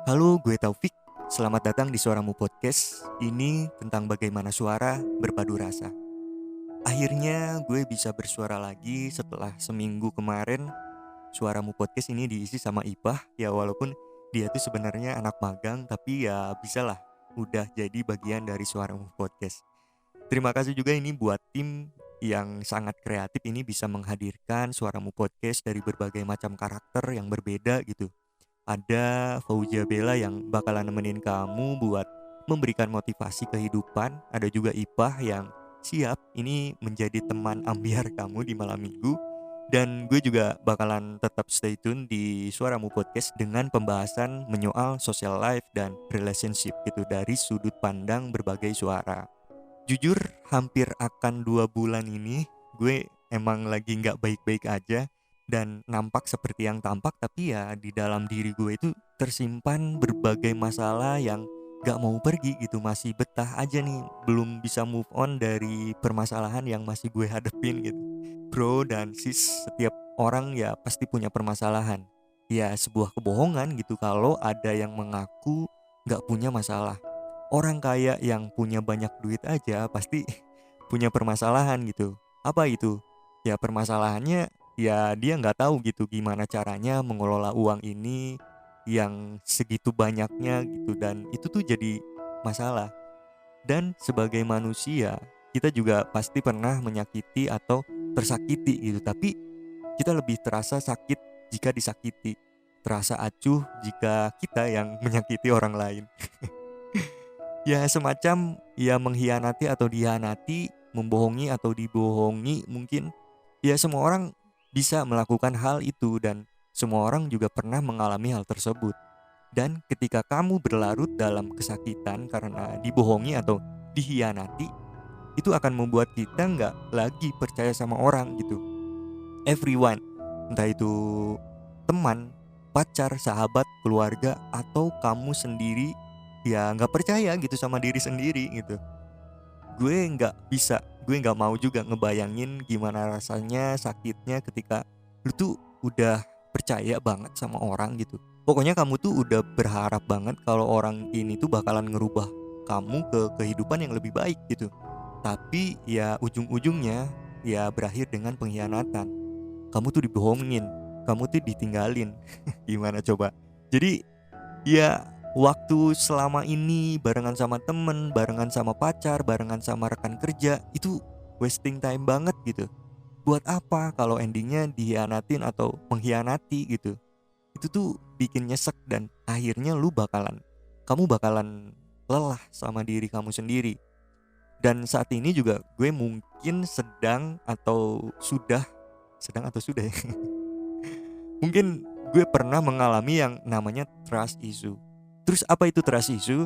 Halo, gue Taufik. Selamat datang di Suaramu Podcast. Ini tentang bagaimana suara berpadu rasa. Akhirnya gue bisa bersuara lagi setelah seminggu kemarin. Suaramu Podcast ini diisi sama Ipah. Ya walaupun dia tuh sebenarnya anak magang, tapi ya bisalah udah jadi bagian dari Suaramu Podcast. Terima kasih juga ini buat tim yang sangat kreatif ini bisa menghadirkan Suaramu Podcast dari berbagai macam karakter yang berbeda gitu. Ada Fauzia Bella yang bakalan nemenin kamu buat memberikan motivasi kehidupan. Ada juga Ipah yang siap ini menjadi teman ambiar kamu di malam minggu. Dan gue juga bakalan tetap stay tune di Suaramu Podcast dengan pembahasan menyoal social life dan relationship gitu dari sudut pandang berbagai suara. Jujur hampir akan 2 bulan ini gue emang lagi nggak baik-baik aja dan nampak seperti yang tampak, tapi ya di dalam diri gue itu tersimpan berbagai masalah yang gak mau pergi gitu, masih betah aja nih, belum bisa move on dari permasalahan yang masih gue hadepin gitu. Bro dan sis, setiap orang ya pasti punya permasalahan. Ya sebuah kebohongan gitu kalau ada yang mengaku gak punya masalah. Orang kaya yang punya banyak duit aja pasti punya permasalahan gitu. Apa itu? Ya permasalahannya ya dia nggak tahu gitu gimana caranya mengelola uang ini yang segitu banyaknya gitu, dan itu tuh jadi masalah. Dan sebagai manusia kita juga pasti pernah menyakiti atau tersakiti gitu, tapi kita lebih terasa sakit jika disakiti, terasa acuh jika kita yang menyakiti orang lain. Ya semacam ya mengkhianati atau dihianati, membohongi atau dibohongi mungkin. Ya semua orang bisa melakukan hal itu dan semua orang juga pernah mengalami hal tersebut. Dan ketika kamu berlarut dalam kesakitan karena dibohongi atau dihianati, itu akan membuat kita nggak lagi percaya sama orang gitu. Everyone, entah itu teman, pacar, sahabat, keluarga, atau kamu sendiri, ya nggak percaya gitu sama diri sendiri gitu. Gue nggak mau juga ngebayangin gimana rasanya sakitnya ketika lu tuh udah percaya banget sama orang gitu. Pokoknya kamu tuh udah berharap banget kalau orang ini tuh bakalan ngerubah kamu ke kehidupan yang lebih baik gitu. Tapi ya ujung-ujungnya ya berakhir dengan pengkhianatan. Kamu tuh dibohongin, kamu tuh ditinggalin. Gimana coba? Jadi ya waktu selama ini barengan sama temen, barengan sama pacar, barengan sama rekan kerja, itu wasting time banget gitu. Buat apa kalau endingnya dihianatin atau mengkhianati gitu. Itu tuh bikin nyesek dan akhirnya kamu bakalan lelah sama diri kamu sendiri. Dan saat ini juga gue mungkin sedang atau sudah ya. Mungkin gue pernah mengalami yang namanya trust issue. Terus apa itu trust issue?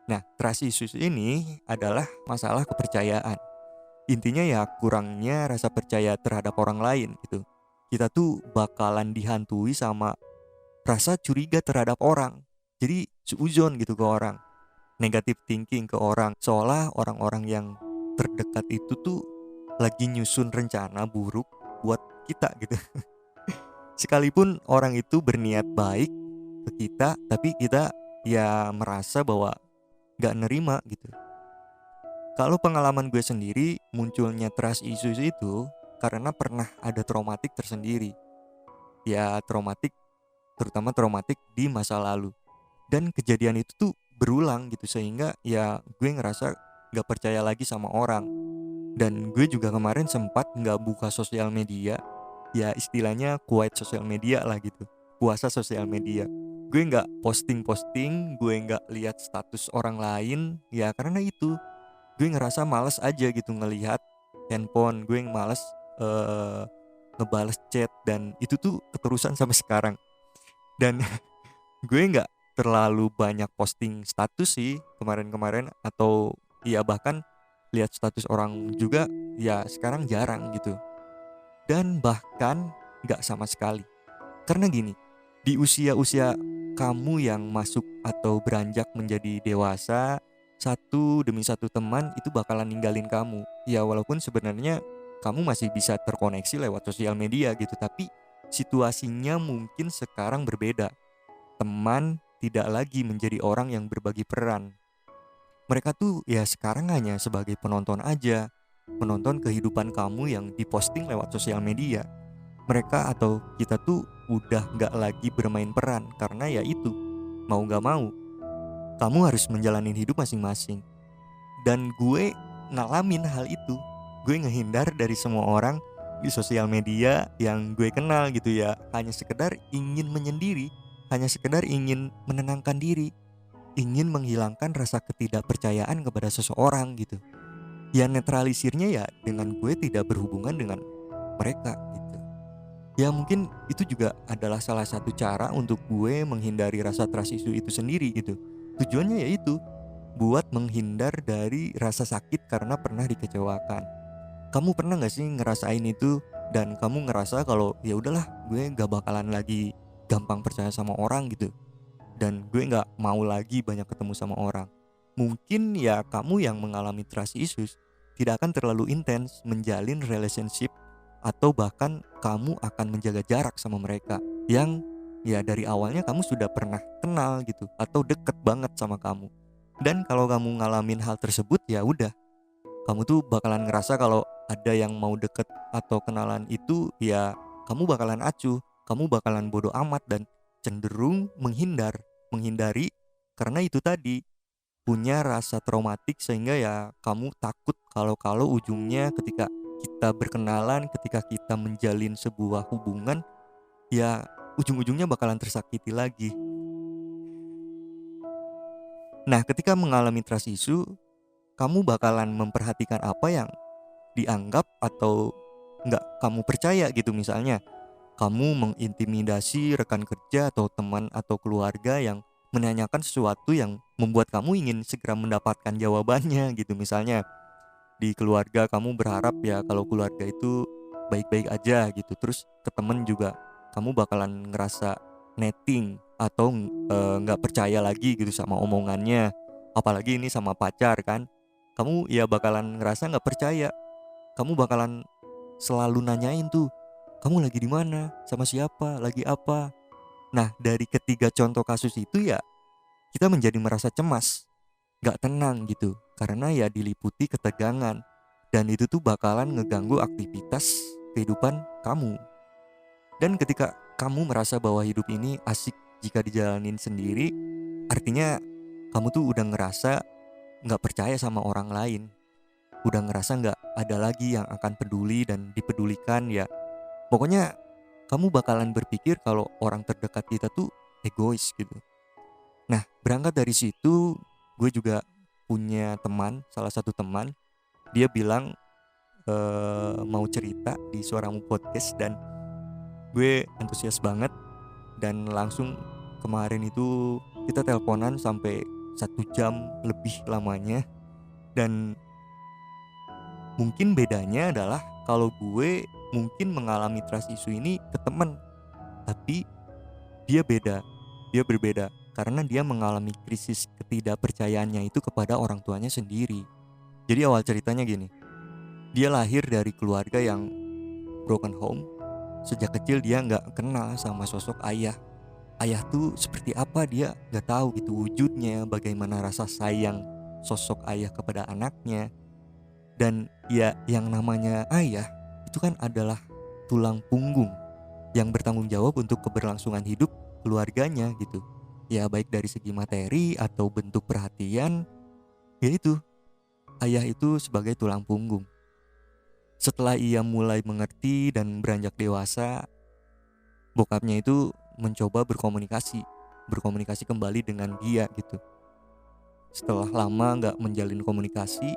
Nah, trust issue ini adalah masalah kepercayaan. Intinya ya kurangnya rasa percaya terhadap orang lain gitu. Kita tuh bakalan dihantui sama rasa curiga terhadap orang. Jadi suuzon gitu ke orang. Negative thinking ke orang. Seolah orang-orang yang terdekat itu tuh lagi nyusun rencana buruk buat kita gitu. Sekalipun orang itu berniat baik ke kita, tapi kita ya merasa bahwa gak nerima gitu. Kalau pengalaman gue sendiri, munculnya trust issues itu karena pernah ada traumatik tersendiri. Ya traumatik, terutama traumatik di masa lalu. Dan kejadian itu tuh berulang gitu, sehingga ya gue ngerasa gak percaya lagi sama orang. Dan gue juga kemarin sempat gak buka sosial media. Ya istilahnya quiet sosial media lah gitu, puasa sosial media. Gue nggak posting-posting, gue nggak lihat status orang lain, ya karena itu gue ngerasa males aja gitu ngelihat handphone. Gue yang males ngebales chat, dan itu tuh keterusan sampai sekarang. Dan gue nggak terlalu banyak posting status sih kemarin-kemarin, atau ya bahkan lihat status orang juga ya sekarang jarang gitu. Dan bahkan gak sama sekali. Karena gini, di usia-usia kamu yang masuk atau beranjak menjadi dewasa, satu demi satu teman itu bakalan ninggalin kamu. Ya walaupun sebenarnya kamu masih bisa terkoneksi lewat sosial media gitu, tapi situasinya mungkin sekarang berbeda. Teman tidak lagi menjadi orang yang berbagi peran. Mereka tuh ya sekarang hanya sebagai penonton aja, penonton kehidupan kamu yang diposting lewat sosial media. Mereka atau kita tuh udah nggak lagi bermain peran karena ya itu, mau nggak mau, kamu harus menjalani hidup masing-masing. Dan gue ngalamin hal itu. Gue ngehindar dari semua orang di sosial media yang gue kenal gitu ya. Hanya sekedar ingin menyendiri, hanya sekedar ingin menenangkan diri, ingin menghilangkan rasa ketidakpercayaan kepada seseorang gitu. Ya netralisirnya ya dengan gue tidak berhubungan dengan mereka gitu. Ya mungkin itu juga adalah salah satu cara untuk gue menghindari rasa trust issue itu sendiri gitu. Tujuannya yaitu buat menghindar dari rasa sakit karena pernah dikecewakan. Kamu pernah gak sih ngerasain itu dan kamu ngerasa kalau ya udahlah gue gak bakalan lagi gampang percaya sama orang gitu, dan gue gak mau lagi banyak ketemu sama orang. Mungkin ya kamu yang mengalami trust issues tidak akan terlalu intens menjalin relationship, atau bahkan kamu akan menjaga jarak sama mereka yang ya dari awalnya kamu sudah pernah kenal gitu atau deket banget sama kamu. Dan kalau kamu ngalamin hal tersebut ya udah, kamu tuh bakalan ngerasa kalau ada yang mau deket atau kenalan itu ya kamu bakalan acuh, kamu bakalan bodoh amat dan cenderung menghindari karena itu tadi punya rasa traumatik, sehingga ya kamu takut kalau ujungnya ketika kita berkenalan, ketika kita menjalin sebuah hubungan ya ujung-ujungnya bakalan tersakiti lagi. Nah, ketika mengalami trust issue, kamu bakalan memperhatikan apa yang dianggap atau nggak kamu percaya gitu. Misalnya kamu mengintimidasi rekan kerja atau teman atau keluarga yang menanyakan sesuatu yang membuat kamu ingin segera mendapatkan jawabannya gitu. Misalnya di keluarga kamu berharap ya kalau keluarga itu baik-baik aja gitu. Terus ke temen juga kamu bakalan ngerasa netting atau nggak percaya lagi gitu sama omongannya. Apalagi ini sama pacar kan, kamu ya bakalan ngerasa nggak percaya. Kamu bakalan selalu nanyain tuh, kamu lagi di mana, sama siapa, lagi apa. Nah, dari ketiga contoh kasus itu ya kita menjadi merasa cemas, gak tenang gitu, karena ya diliputi ketegangan. Dan itu tuh bakalan ngeganggu aktivitas kehidupan kamu. Dan ketika kamu merasa bahwa hidup ini asik jika dijalanin sendiri, artinya kamu tuh udah ngerasa gak percaya sama orang lain. Udah ngerasa gak ada lagi yang akan peduli dan dipedulikan ya. Pokoknya kamu bakalan berpikir kalau orang terdekat kita tuh egois gitu. Nah, berangkat dari situ, gue juga punya teman, salah satu teman, dia bilang mau cerita di Suaramu Podcast, dan gue antusias banget. Dan langsung kemarin itu kita teleponan sampai 1 jam lebih lamanya. Dan mungkin bedanya adalah kalau gue mungkin mengalami trust issue ini ke teman, tapi dia berbeda karena dia mengalami krisis ketidakpercayaannya itu kepada orang tuanya sendiri. Jadi awal ceritanya gini, dia lahir dari keluarga yang broken home. Sejak kecil dia nggak kenal sama sosok ayah. Ayah tuh seperti apa dia nggak tahu gitu wujudnya, bagaimana rasa sayang sosok ayah kepada anaknya. Dan ya yang namanya ayah itu kan adalah tulang punggung yang bertanggung jawab untuk keberlangsungan hidup keluarganya gitu. Ya baik dari segi materi atau bentuk perhatian, yaitu ayah itu sebagai tulang punggung. Setelah ia mulai mengerti dan beranjak dewasa, bokapnya itu mencoba berkomunikasi kembali dengan dia gitu. Setelah lama gak menjalin komunikasi,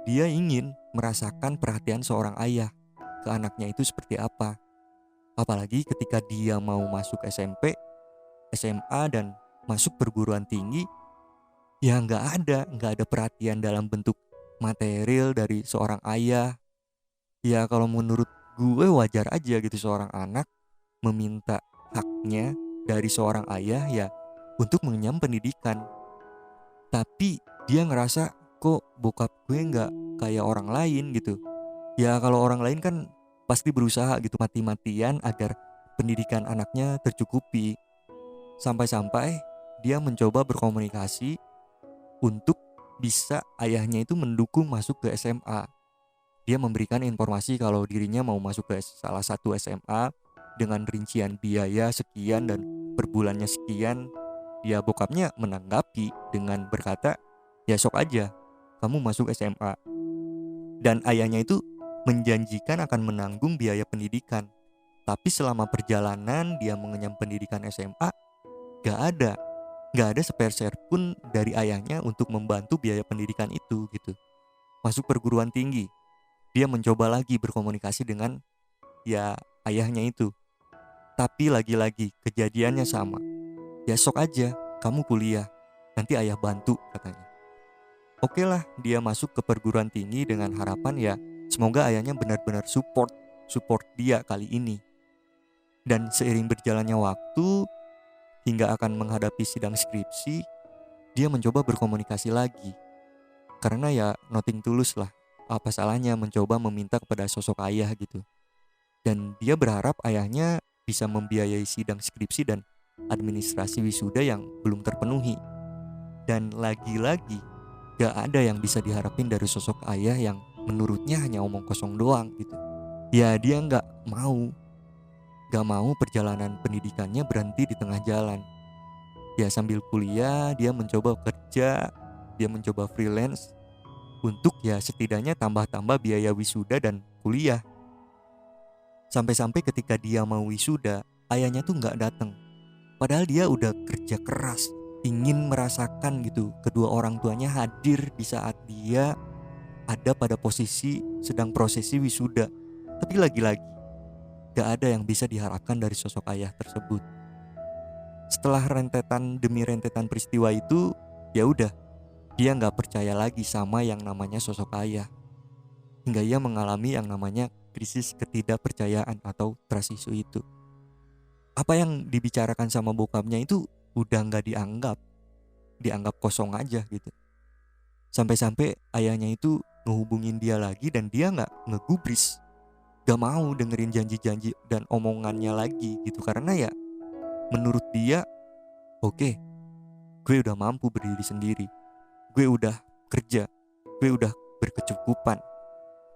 dia ingin merasakan perhatian seorang ayah ke anaknya itu seperti apa. Apalagi ketika dia mau masuk SMP, SMA, dan masuk perguruan tinggi, ya nggak ada perhatian dalam bentuk material dari seorang ayah. Ya kalau menurut gue wajar aja gitu seorang anak meminta haknya dari seorang ayah ya untuk mengenyam pendidikan. Tapi dia ngerasa kok bokap gue nggak kayak orang lain gitu. Ya kalau orang lain kan pasti berusaha gitu mati-matian agar pendidikan anaknya tercukupi. Sampai-sampai dia mencoba berkomunikasi untuk bisa ayahnya itu mendukung masuk ke SMA. Dia memberikan informasi kalau dirinya mau masuk ke salah satu SMA dengan rincian biaya sekian dan per bulannya sekian. Dia bokapnya menanggapi dengan berkata, ya sok aja kamu masuk SMA. Dan ayahnya itu menjanjikan akan menanggung biaya pendidikan. Tapi selama perjalanan dia mengenyam pendidikan SMA, gak ada nggak ada sepeser pun dari ayahnya untuk membantu biaya pendidikan itu gitu. Masuk perguruan tinggi, dia mencoba lagi berkomunikasi dengan ya ayahnya itu. Tapi lagi-lagi kejadiannya sama. Ya sok aja, kamu kuliah, nanti ayah bantu katanya. Oke lah, dia masuk ke perguruan tinggi dengan harapan ya semoga ayahnya benar-benar support dia kali ini. Dan seiring berjalannya waktu hingga akan menghadapi sidang skripsi, dia mencoba berkomunikasi lagi. Karena ya nothing tulus lah. Apa salahnya mencoba meminta kepada sosok ayah gitu. Dan dia berharap ayahnya bisa membiayai sidang skripsi dan administrasi wisuda yang belum terpenuhi. Dan lagi-lagi gak ada yang bisa diharapin dari sosok ayah yang menurutnya hanya omong kosong doang gitu. Ya dia gak mau perjalanan pendidikannya berhenti di tengah jalan. Ya sambil kuliah dia mencoba kerja, dia mencoba freelance untuk ya setidaknya tambah-tambah biaya wisuda dan kuliah. Sampai-sampai ketika dia mau wisuda, ayahnya tuh gak datang. Padahal dia udah kerja keras, ingin merasakan gitu kedua orang tuanya hadir di saat dia ada pada posisi sedang prosesi wisuda. Tapi lagi-lagi gak ada yang bisa diharapkan dari sosok ayah tersebut. Setelah rentetan demi rentetan peristiwa itu, ya udah, dia nggak percaya lagi sama yang namanya sosok ayah. Hingga ia mengalami yang namanya krisis ketidakpercayaan atau trust issue itu. Apa yang dibicarakan sama bokapnya itu udah nggak dianggap kosong aja gitu. Sampai-sampai ayahnya itu ngehubungin dia lagi dan dia nggak ngegubris, gak mau dengerin janji-janji dan omongannya lagi gitu. Karena ya menurut dia, oke, gue udah mampu berdiri sendiri, gue udah kerja, gue udah berkecukupan,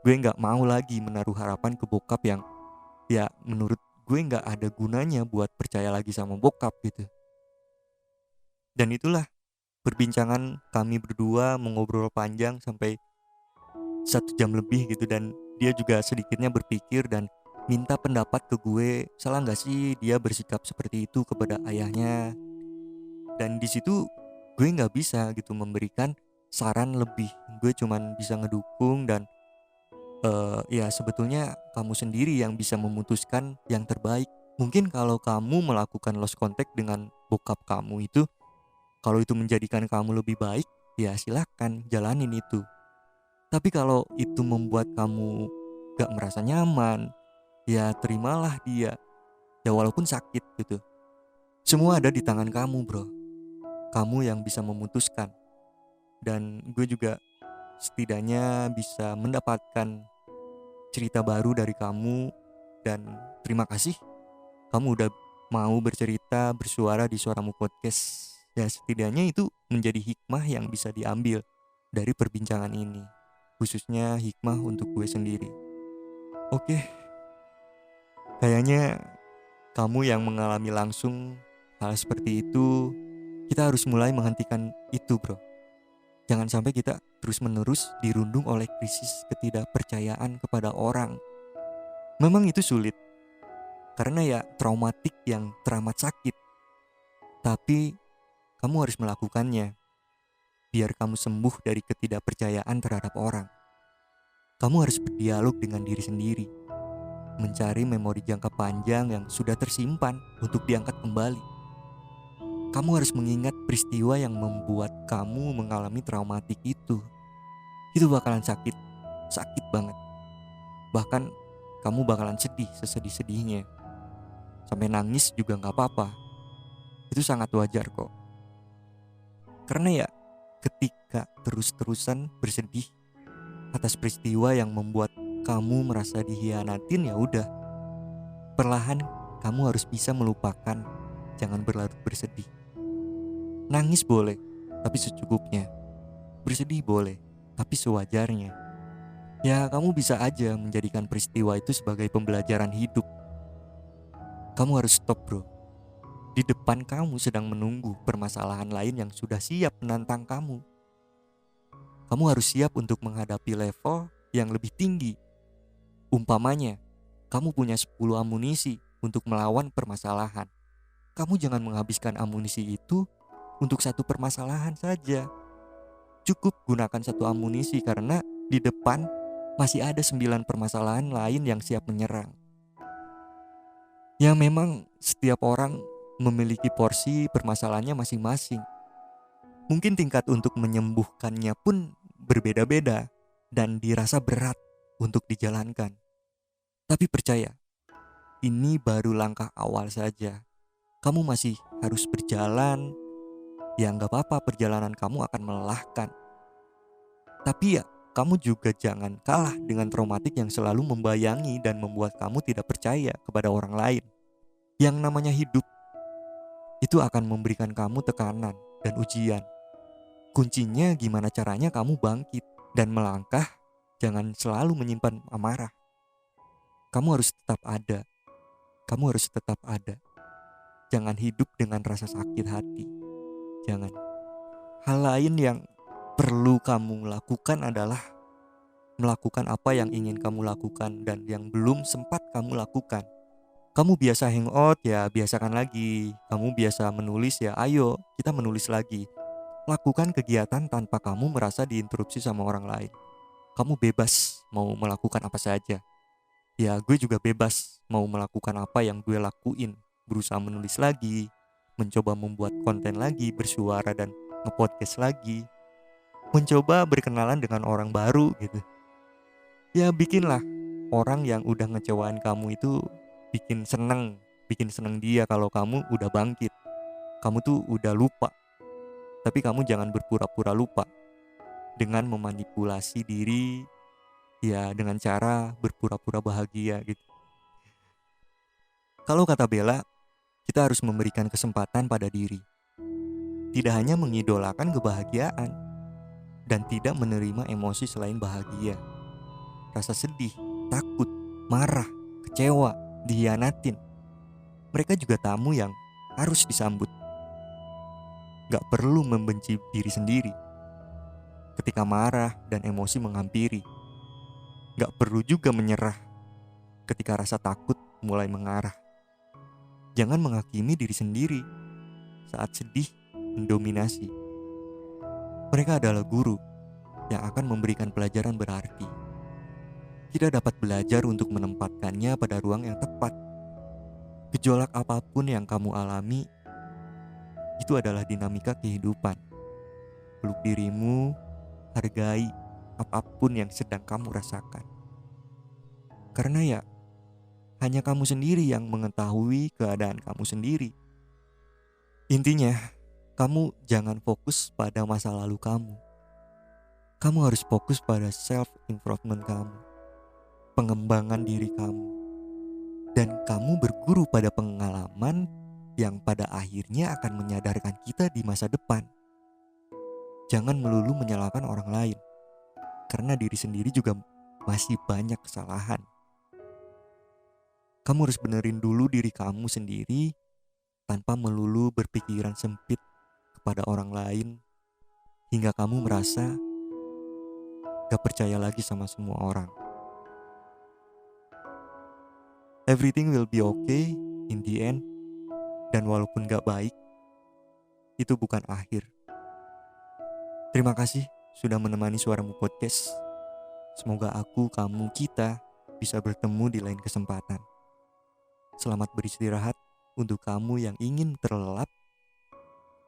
gue gak mau lagi menaruh harapan ke bokap yang ya menurut gue gak ada gunanya buat percaya lagi sama bokap gitu. Dan itulah perbincangan kami berdua mengobrol panjang sampai 1 jam lebih gitu. Dan dia juga sedikitnya berpikir dan minta pendapat ke gue, salah gak sih dia bersikap seperti itu kepada ayahnya. Dan di situ gue nggak bisa gitu memberikan saran lebih, gue cuman bisa ngedukung dan ya sebetulnya kamu sendiri yang bisa memutuskan yang terbaik. Mungkin kalau kamu melakukan lost contact dengan bokap kamu itu, kalau itu menjadikan kamu lebih baik, ya silahkan jalanin itu. Tapi kalau itu membuat kamu gak merasa nyaman, ya terimalah dia. Ya walaupun sakit gitu. Semua ada di tangan kamu bro. Kamu yang bisa memutuskan. Dan gue juga setidaknya bisa mendapatkan cerita baru dari kamu. Dan terima kasih kamu udah mau bercerita, bersuara di Suaramu Podcast. Ya setidaknya itu menjadi hikmah yang bisa diambil dari perbincangan ini. Khususnya hikmah untuk gue sendiri. Oke, kayaknya kamu yang mengalami langsung hal seperti itu, kita harus mulai menghentikan itu bro. Jangan sampai kita terus-menerus dirundung oleh krisis ketidakpercayaan kepada orang. Memang itu sulit, karena ya traumatik yang teramat sakit. Tapi kamu harus melakukannya, biar kamu sembuh dari ketidakpercayaan terhadap orang. Kamu harus berdialog dengan diri sendiri, mencari memori jangka panjang yang sudah tersimpan untuk diangkat kembali. Kamu harus mengingat peristiwa yang membuat kamu mengalami traumatik itu. Itu bakalan sakit banget. Bahkan kamu bakalan sedih sesedih-sedihnya. Sampai nangis juga gak apa-apa. Itu sangat wajar kok. Karena ya ketika terus-terusan bersedih atas peristiwa yang membuat kamu merasa dihianatin, ya udah, perlahan kamu harus bisa melupakan. Jangan berlarut bersedih. Nangis boleh, tapi secukupnya. Bersedih boleh, tapi sewajarnya. Ya, kamu bisa aja menjadikan peristiwa itu sebagai pembelajaran hidup. Kamu harus stop, bro. Di depan kamu sedang menunggu permasalahan lain yang sudah siap menantang kamu. Kamu harus siap untuk menghadapi level yang lebih tinggi. Umpamanya, kamu punya 10 amunisi untuk melawan permasalahan. Kamu jangan menghabiskan amunisi itu untuk satu permasalahan saja. Cukup gunakan satu amunisi karena di depan masih ada 9 permasalahan lain yang siap menyerang. Ya memang setiap orang memiliki porsi permasalahannya masing-masing. Mungkin tingkat untuk menyembuhkannya pun berbeda-beda dan dirasa berat untuk dijalankan. Tapi percaya, ini baru langkah awal saja. Kamu masih harus berjalan. Ya nggak apa-apa, perjalanan kamu akan melelahkan. Tapi ya, kamu juga jangan kalah dengan traumatik yang selalu membayangi dan membuat kamu tidak percaya kepada orang lain. Yang namanya hidup, itu akan memberikan kamu tekanan dan ujian. Kuncinya gimana caranya kamu bangkit dan melangkah, jangan selalu menyimpan amarah. Kamu harus tetap ada. Kamu harus tetap ada. Jangan hidup dengan rasa sakit hati. Jangan. Hal lain yang perlu kamu lakukan adalah melakukan apa yang ingin kamu lakukan dan yang belum sempat kamu lakukan. Kamu biasa hangout, ya biasakan lagi. Kamu biasa menulis, ya ayo kita menulis lagi. Lakukan kegiatan tanpa kamu merasa diinterupsi sama orang lain. Kamu bebas mau melakukan apa saja. Ya gue juga bebas mau melakukan apa yang gue lakuin. Berusaha menulis lagi, mencoba membuat konten lagi, bersuara dan nge-podcast lagi, mencoba berkenalan dengan orang baru gitu. Ya bikinlah orang yang udah ngecewain kamu itu bikin seneng dia kalau kamu udah bangkit. Kamu tuh udah lupa. Tapi kamu jangan berpura-pura lupa dengan memanipulasi diri, ya dengan cara berpura-pura bahagia gitu. Kalau kata Bella, kita harus memberikan kesempatan pada diri. Tidak hanya mengidolakan kebahagiaan dan tidak menerima emosi selain bahagia. Rasa sedih, takut, marah, kecewa, dihianatin. Mereka juga tamu yang harus disambut. Gak perlu membenci diri sendiri ketika marah dan emosi menghampiri. Gak perlu juga menyerah ketika rasa takut mulai mengarah. Jangan menghakimi diri sendiri saat sedih mendominasi. Mereka adalah guru yang akan memberikan pelajaran berarti. Kita dapat belajar untuk menempatkannya pada ruang yang tepat. Gejolak apapun yang kamu alami, itu adalah dinamika kehidupan. Peluk dirimu, hargai apapun yang sedang kamu rasakan. Karena ya, hanya kamu sendiri yang mengetahui keadaan kamu sendiri. Intinya, kamu jangan fokus pada masa lalu kamu. Kamu harus fokus pada self-improvement kamu, pengembangan diri kamu. Dan kamu berguru pada pengalaman yang pada akhirnya akan menyadarkan kita di masa depan. Jangan melulu menyalahkan orang lain, karena diri sendiri juga masih banyak kesalahan. Kamu harus benerin dulu diri kamu sendiri tanpa melulu berpikiran sempit kepada orang lain hingga kamu merasa gak percaya lagi sama semua orang. Everything will be okay in the end. Dan walaupun gak baik, itu bukan akhir. Terima kasih sudah menemani Suaramu Podcast. Semoga aku, kamu, kita bisa bertemu di lain kesempatan. Selamat beristirahat untuk kamu yang ingin terlelap.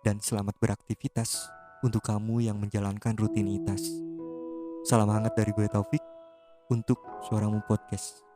Dan selamat beraktivitas untuk kamu yang menjalankan rutinitas. Salam hangat dari gue Taufik untuk Suaramu Podcast.